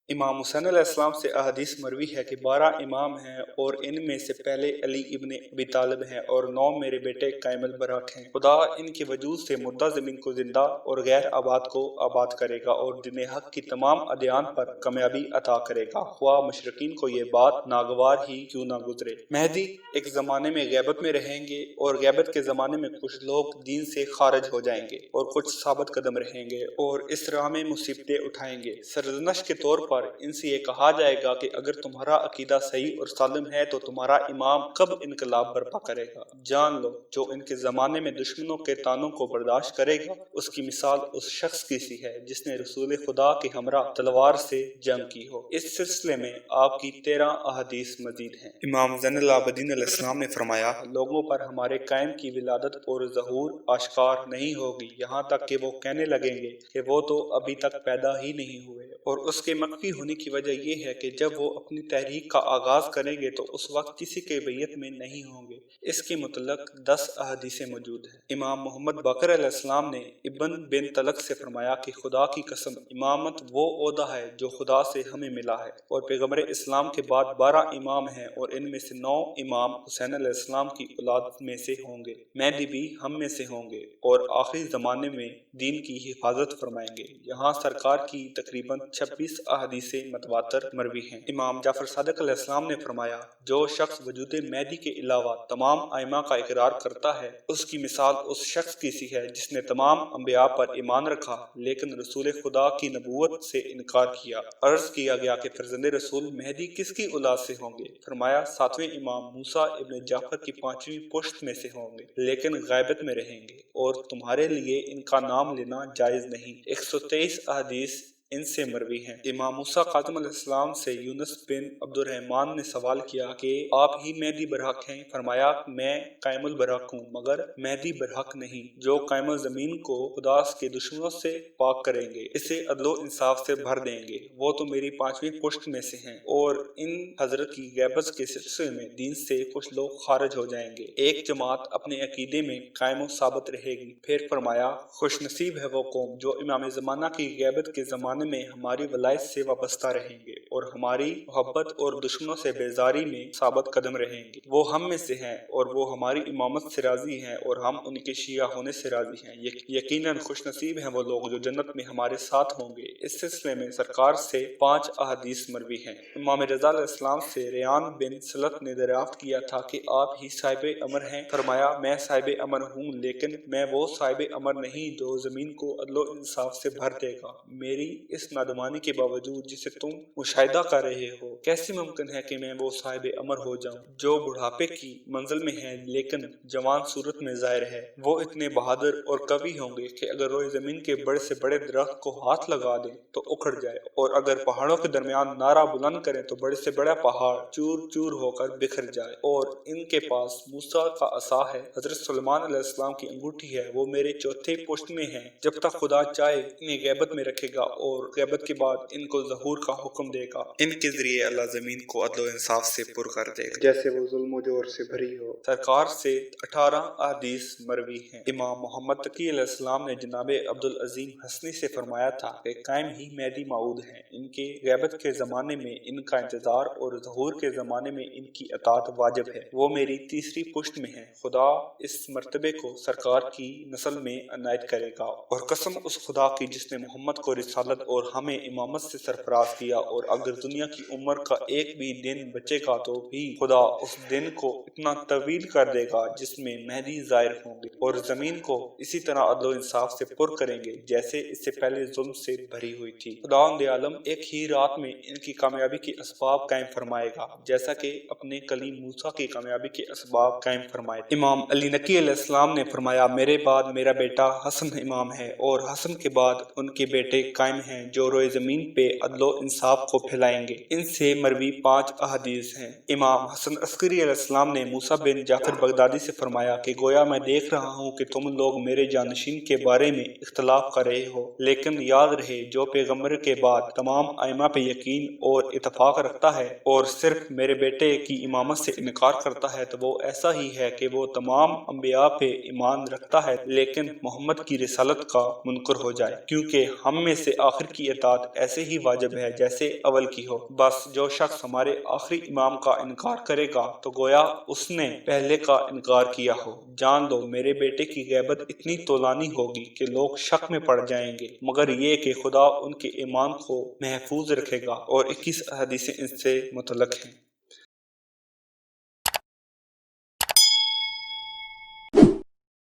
امام حسین علیہ السلام سے احادیث مروی ہے کہ 12 امام ہیں اور ان میں سے پہلے علی ابن ابی طالب ہیں اور 9 میرے بیٹے قائم البراق ہیں۔ خدا ان کے وجود سے مردہ زمین کو زندہ اور غیر آباد کو آباد کرے گا اور دین حق کی تمام ادیان پر کامیابی عطا کرے گا، خواہ مشرکین کو یہ بات ناگوار ہی کیوں نہ گزرے۔ مہدی ایک زمانے میں غیبت میں رہیں گے اور غیبت کے زمانے میں کچھ لوگ دین سے خارج ہو جائیں گے اور کچھ ثابت قدم رہیں گے اور اس راہ میں مصیبتیں اٹھائیں گے۔ سرزنش کے طور پر ان سے یہ کہا جائے گا کہ اگر تمہارا عقیدہ صحیح اور سالم ہے تو تمہارا امام کب انقلاب برپا کرے گا؟ جان لو جو ان کے زمانے میں دشمنوں کے طعنوں کو برداشت کرے گا اس کی مثال اس شخص کی سی ہے جس نے رسول خدا کے ہمراہ تلوار سے جنگ کی ہو۔ اس سلسلے میں آپ کی 13 احادیث مزید ہیں۔ امام زین العابدین علیہ السلام نے فرمایا، لوگوں پر ہمارے قائم کی ولادت اور ظہور آشکار نہیں ہوگی یہاں تک کہ وہ کہنے لگیں گے کہ وہ تو ابھی تک پیدا ہی نہیں ہوئے، اور اس کے مخفی ہونے کی وجہ یہ ہے کہ جب وہ اپنی تحریک کا آغاز کریں گے تو اس وقت کسی کے بیعت میں نہیں ہوں گے۔ اس کے متعلق 10 احادیثیں موجود ہیں۔ امام محمد باقر علیہ السلام نے ابن بن طلق سے فرمایا کہ خدا کی قسم امامت وہ عہدہ ہے جو خدا سے ہمیں ملا ہے، اور پیغمبر اسلام کے بعد 12 امام ہیں اور ان میں سے 9 امام حسین علیہ السلام کی اولاد میں سے ہوں گے، مہدی بھی ہم میں سے ہوں گے اور آخری زمانے میں دین کی حفاظت فرمائیں گے۔ یہاں سرکار کی تقریباً 26 احادیث متواتر مروی ہیں۔ امام جعفر صادق علیہ السلام نے فرمایا، جو شخص وجود مہدی کے علاوہ تمام ائمہ کا اقرار کرتا ہے اس کی مثال اس شخص کی سی ہے جس نے تمام انبیاء پر ایمان رکھا لیکن رسول خدا کی نبوت سے انکار کیا۔ عرض کیا گیا کہ فرزند رسول مہدی کس کی اولاد سے ہوں گے؟ فرمایا 7ویں امام موسیٰ ابن جعفر کی 5ویں پشت میں سے ہوں گے لیکن غیبت میں رہیں گے اور تمہارے لیے ان کا نام لینا جائز نہیں۔ 123 احادیث ان سے مروی ہیں۔ امام موسیٰ قاسم علیہ السلام سے یونس بن عبد الرحمن نے سوال کیا کہ آپ ہی مہدی برحق ہیں؟ فرمایا میں قائم البرحق ہوں مگر مہدی برحق نہیں، جو قائم زمین کو خدا کے دشمنوں سے پاک کریں گے، اسے عدل و انصاف سے بھر دیں گے، وہ تو میری 5ویں پشت میں سے ہیں، اور ان حضرت کی غیبت کے سلسلے میں دین سے کچھ لوگ خارج ہو جائیں گے، ایک جماعت اپنے عقیدے میں قائم و ثابت رہے گی۔ پھر فرمایا خوش نصیب ہے وہ قوم جو امام زمانہ کی غیبت کے زمانے میں ہماری ولایت سے وابستہ رہیں گے اور ہماری محبت اور دشمنوں سے بیزاری میں ثابت قدم رہیں گے، وہ ہم میں سے ہیں اور وہ ہماری امامت سے راضی ہیں اور ہم ان کے شیعہ ہونے سے راضی ہیں، یقیناً خوش نصیب ہیں وہ لوگ جو جنت میں ہمارے ساتھ ہوں گے۔ اس سلسلے میں سرکار سے 5 احادیث مروی ہیں۔ امام رضا علیہ السلام سے ریان بن سلط نے دریافت کیا تھا کہ آپ ہی صاحب امر ہیں؟ فرمایا میں صاحب امر ہوں لیکن میں وہ صاحب امر نہیں جو زمین کو عدل و انصاف سے بھر دے گا، میری اس نادمانی کے باوجود جسے تم مشاہدہ کر رہے ہو کیسے ممکن ہے کہ میں وہ صاحب امر ہو جاؤں جو بڑھاپے کی منزل میں ہے لیکن جوان صورت میں ظاہر ہے؟ وہ اتنے بہادر اور قوی ہوں گے کہ اگر روئے زمین کے بڑے سے بڑے درخت کو ہاتھ لگا دیں تو اکھڑ جائے، اور اگر پہاڑوں کے درمیان نعرہ بلند کریں تو بڑے سے بڑا پہاڑ چور چور ہو کر بکھر جائے۔ اور ان کے پاس موسیٰ کا عصا ہے، حضرت سلیمان علیہ السلام کی انگوٹھی ہے، وہ میرے 4تھے پشت میں ہیں، جب تک خدا چاہے انہیں غیبت میں رکھے گا اور غیبت کے بعد ان کو ظہور کا حکم دے گا، ان کے ذریعے اللہ زمین کو عدل و انصاف سے پر کر دے گا جیسے وہ ظلم و جور سے بھری ہو۔ سرکار سے 18 احادیث مروی ہیں۔ امام محمد تقی علیہ السلام نے جناب عبدالعظیم حسنی سے فرمایا تھا کہ قائم ہی مہدی موعود ہیں، ان کے غیبت کے زمانے میں ان کا انتظار اور ظہور کے زمانے میں ان کی اطاعت واجب ہے، وہ میری 3ری پشت میں ہیں، خدا اس مرتبے کو سرکار کی نسل میں عنایت کرے گا، اور قسم اس خدا کی جس نے محمد کو رسالت اور ہمیں امامت سے سرفراز کیا، اور اگر دنیا کی عمر کا ایک بھی دن بچے گا تو بھی خدا اس دن کو اتنا طویل کر دے گا جس میں مہدی ظاہر ہوں گے اور زمین کو اسی طرح عدل و انصاف سے پر کریں گے جیسے اس سے پہلے ظلم سے بھری ہوئی تھی۔ خداوند عالم ایک ہی رات میں ان کی کامیابی کے اسباب قائم فرمائے گا جیسا کہ اپنے کلیم موسیٰ کی کامیابی کے اسباب قائم فرمائے تھے۔ امام علی نقی علیہ السلام نے فرمایا میرے بعد میرا بیٹا حسن امام ہے اور حسن کے بعد ان کے بیٹے قائم ہیں جو روئے زمین پہ عدل و انصاف کو پھیلائیں گے۔ ان سے مروی 5 احادیث ہیں۔ امام حسن عسکری علیہ السلام نے موسیٰ بن جعفر بغدادی سے فرمایا کہ گویا میں دیکھ رہا ہوں کہ تم لوگ میرے جانشین کے بارے میں اختلاف کر رہے ہو، لیکن یاد رہے جو پیغمبر کے بعد تمام ائمہ پہ یقین اور اتفاق رکھتا ہے اور صرف میرے بیٹے کی امامت سے انکار کرتا ہے تو وہ ایسا ہی ہے کہ وہ تمام انبیاء پہ ایمان رکھتا ہے لیکن محمد کی رسالت کا منکر ہو جائے، کیونکہ ہم میں سے آخری آخر کی اطاعت ایسے ہی واجب ہے جیسے اول کی ہو۔ بس جو شخص ہمارے آخری امام کا انکار کرے گا تو گویا اس نے پہلے کا انکار کیا ہو۔ جان دو میرے بیٹے کی غیبت اتنی طولانی ہوگی کہ لوگ شک میں پڑ جائیں گے، مگر یہ کہ خدا ان کے ایمان کو محفوظ رکھے گا، اور 21 حدیثیں ان سے متعلق ہیں۔